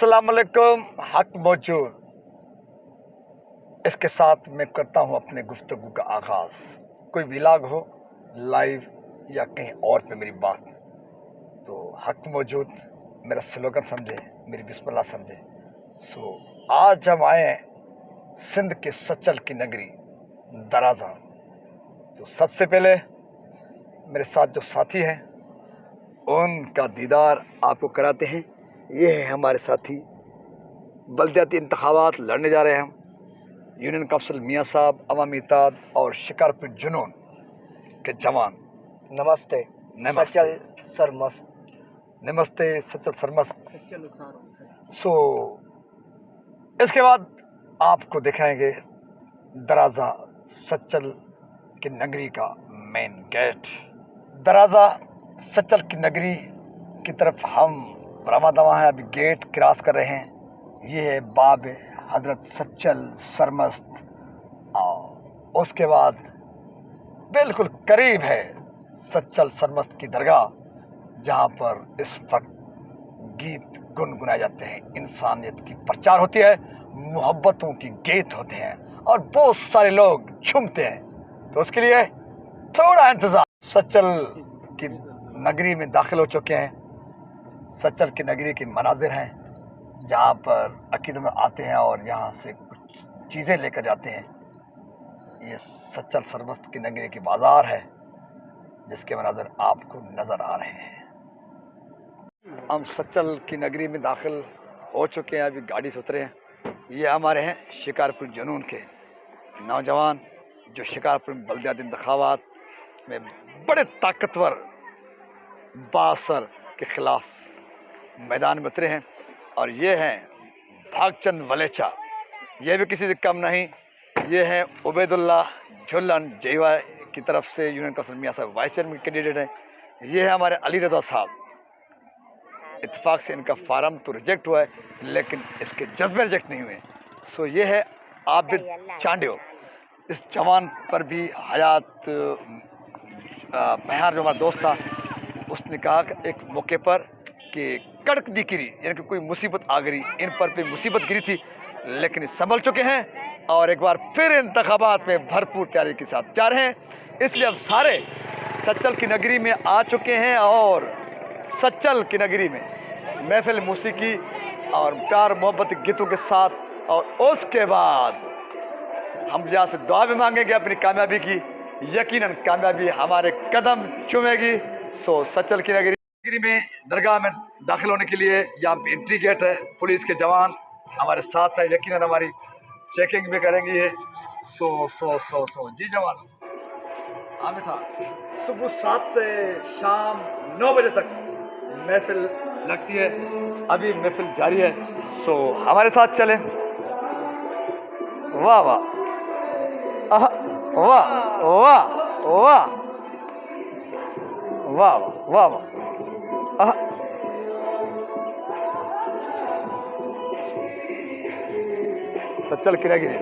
अस्सलाम वालेकुम। हक मौजूद। इसके साथ मैं करता हूँ अपने गुफ्तगू का आगाज़। कोई व्लॉग हो, लाइव या कहीं और पे मेरी बात, तो हक मौजूद मेरा स्लोगन समझे, मेरी बिस्मिल्लाह समझे। आज हम आए हैं सिंध के सचल की नगरी दराजा। तो सबसे पहले मेरे साथ जो साथी हैं उनका दीदार आपको कराते हैं। ये है हमारे साथी, बल्दियाती इंतखाबात लड़ने जा रहे हैं हम। यूनियन काउंसिल मियाँ साहब, अवामी इत्तेहाद और शिकारपुर जुनून के जवान। नमस्ते। सचल सरमस्त। नमस्ते सचल सरमस्त। इसके बाद आपको दिखाएंगे दराजा सचल की नगरी का मेन गेट। दराजा सचल की नगरी की तरफ हम रवाना हैं। अभी गेट क्रॉस कर रहे हैं। ये है बाब हजरत सचल सरमस्त, और उसके बाद बिल्कुल करीब है सचल सरमस्त की दरगाह, जहाँ पर इस वक्त गीत गुनगुनाए जाते हैं, इंसानियत की प्रचार होती है, मोहब्बतों की गीत होते हैं और बहुत सारे लोग झूमते हैं। तो उसके लिए थोड़ा इंतज़ार। सचल की नगरी में दाखिल हो चुके हैं। सचल की नगरी के मनाजिर हैं, जहाँ पर अकीदत में आते हैं और यहाँ से कुछ चीज़ें लेकर जाते हैं। ये सचल सरमस्त की नगरी की बाज़ार है, जिसके मनाजिर आपको नज़र आ रहे हैं। हम सचल की नगरी में दाखिल हो चुके हैं, अभी गाड़ी से उतरे हैं। ये हमारे हैं शिकारपुर जुनून के नौजवान, जो शिकारपुर बल्दियाती इंतखाबात में बड़े ताकतवर बासर के ख़िलाफ़ मैदान में उतरे हैं। और ये हैं भागचंद वलेचा, ये भी किसी से कम नहीं। ये हैं उबैदुल्लाह झुल्लन जेवा की तरफ से यूनियन काउंसिल मियाँ साहब वाइस चेयरमैन कैंडिडेट हैं। ये है हमारे अली रज़ा साहब। इत्तेफाक से इनका फार्म तो रिजेक्ट हुआ है, लेकिन इसके जज्बे रिजेक्ट नहीं हुए। ये है आबिद चांडियो। इस जवान पर भी हयात बहार जो हमारा दोस्त था, उसने कहा कि एक मौके पर कि कड़क दिखरी, यानी कि कोई मुसीबत आ गई, इन पर भी मुसीबत गिरी थी, लेकिन संभल चुके हैं और एक बार फिर इंतखाबात में भरपूर तैयारी के साथ जा रहे हैं। इसलिए अब सारे सचल की नगरी में आ चुके हैं और सचल की नगरी में महफिल मौसीकी और प्यार मोहब्बत गीतों के साथ, और उसके बाद हम यहाँ से दुआ भी मांगेंगे अपनी कामयाबी की। यकीनन कामयाबी हमारे कदम चूमेगी। सचल की नगरी में दरगाह में दाखिल होने के लिए यहाँ पे एंट्री गेट है। पुलिस के जवान हमारे साथ है, यकीनन हमारी चेकिंग भी करेंगी। ये जी जवान। हाँ बेटा, सुबह 7 से शाम 9 बजे तक महफिल लगती है। अभी महफिल जारी है, हमारे साथ चलें। वाह वाह वाह वाह वाह वाह वाह वाह। सचल की नगरी।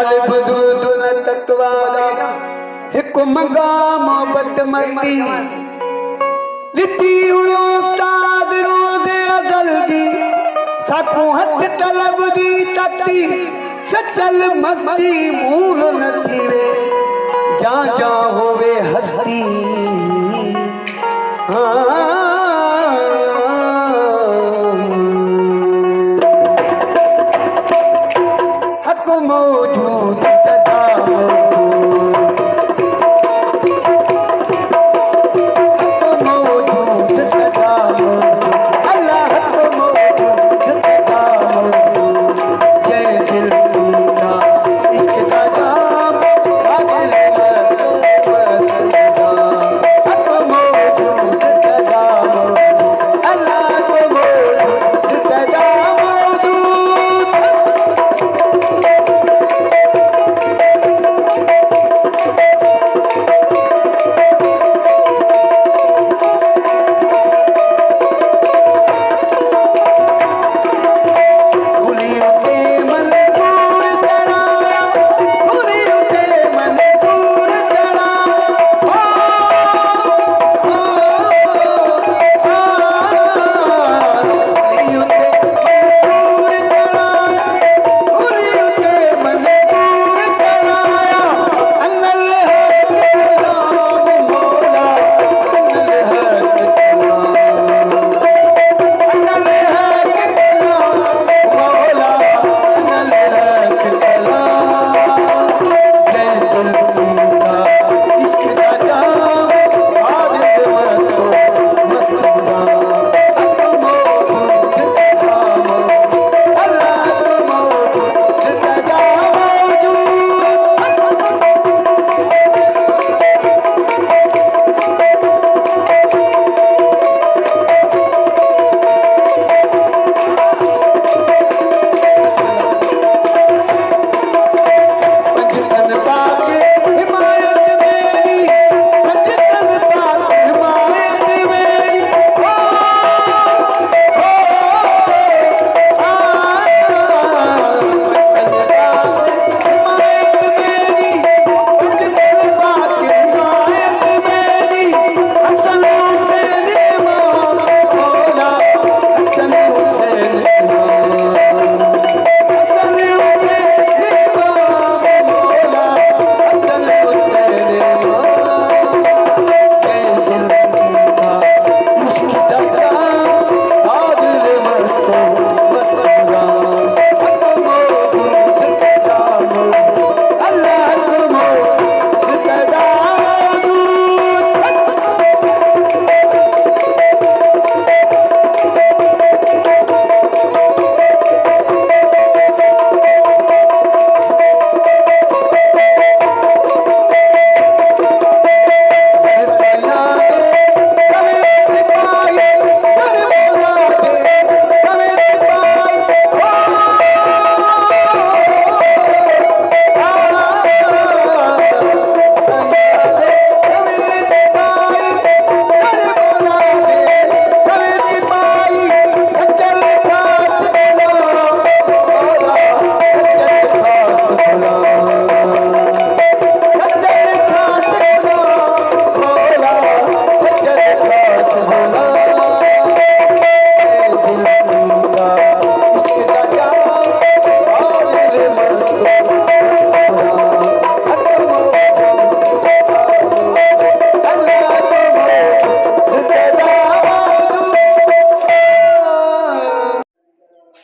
ॻाल्हि बुज़ुर्ग न तत्वा हिकु मंगा मोहबत मस्ती लिटी उड़ो उस्ताद रोज़ अज़ल दी साकू हथ तलब दी तकती सचल मस्ती मूल न थीवे जा जा होवे हस्ती हक मौजूद सदा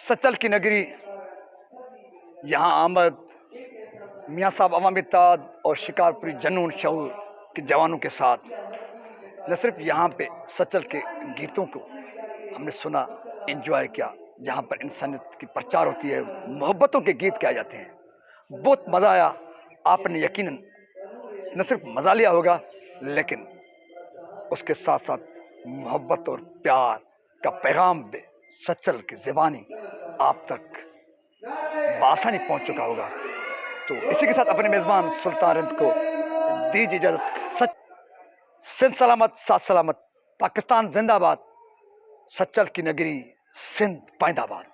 सचल की नगरी यहाँ आमद मियाँ साहब अवामी ताद और शिकारपुरी जनून शऊर के जवानों के साथ न सिर्फ यहाँ पे सचल के गीतों को हमने सुना, एंजॉय किया, जहाँ पर इंसानियत की प्रचार होती है, मोहब्बतों के गीत गाए जाते हैं, बहुत मज़ा आया। आपने यकीनन न सिर्फ मज़ा लिया होगा लेकिन उसके साथ साथ मोहब्बत और प्यार का पैगाम भी सचल की ज़बानी आप तक बआसानी पहुँच चुका होगा। तो इसी के साथ अपने मेज़बान सुल्तान रिंद को दीजिए इजाज़त। सिंध सलामत, साथ सलामत, पाकिस्तान जिंदाबाद, सचल की नगरी सिंध पाइंदाबाद।